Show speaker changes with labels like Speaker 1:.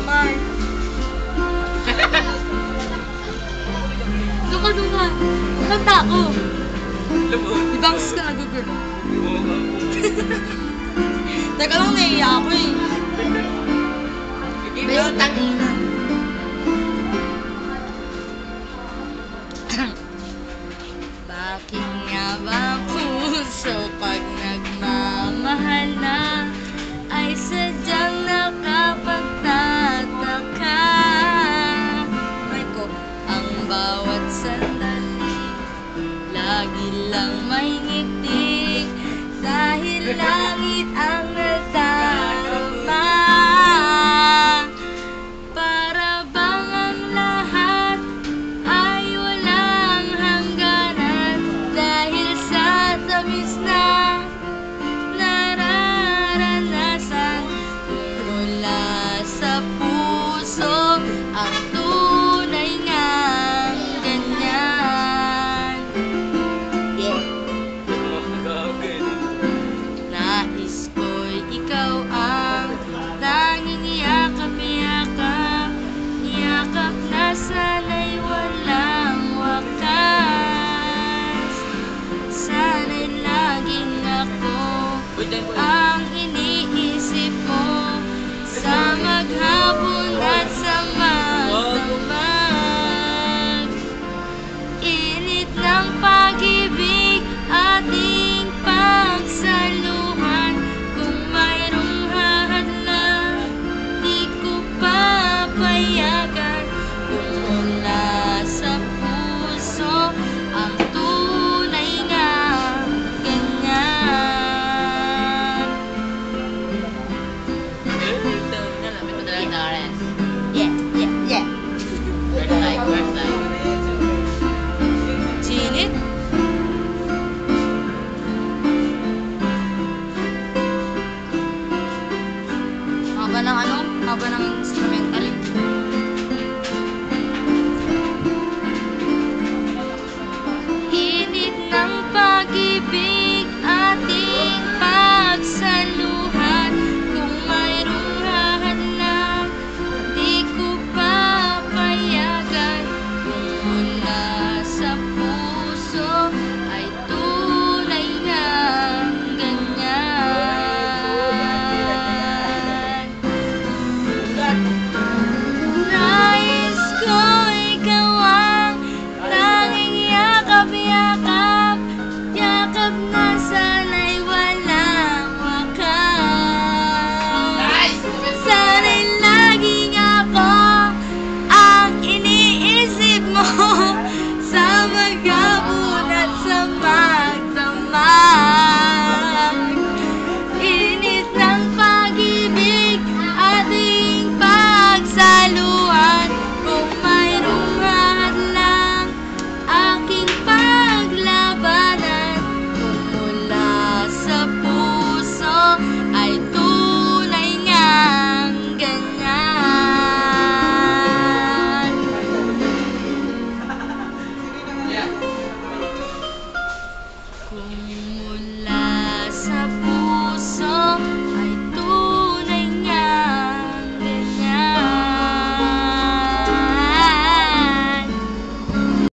Speaker 1: Bye. Duka. Kanta ako. Ibangs ka na, Google. Teka lang, naiiyak ako eh. Bayo, tangina. Bakit nga ba puso pag nagmamahal na ay sadyang nakapagtataka? Ay ko, ang bawat sandali lagi lang may ngiti dahil langit ang nadarama. Para bang ang lahat ay walang hangganan dahil sa tamis na nararanasan mula sa puso ang tunay ngang ganyan. Nais ko'y ikaw ang tanging yakap-yakap, yakap na sana'y walang wakas. Sana'y laging ako ang iniisip mo sa maghapon at sa magdamag. Init ng pag-ibig ating pagsaluhan. Kung mayroong hahadlang, di ko papayagan. Kung mula sa puso ang tunay nga ganyan. Yeah. Sinit? Haba ng instrumento.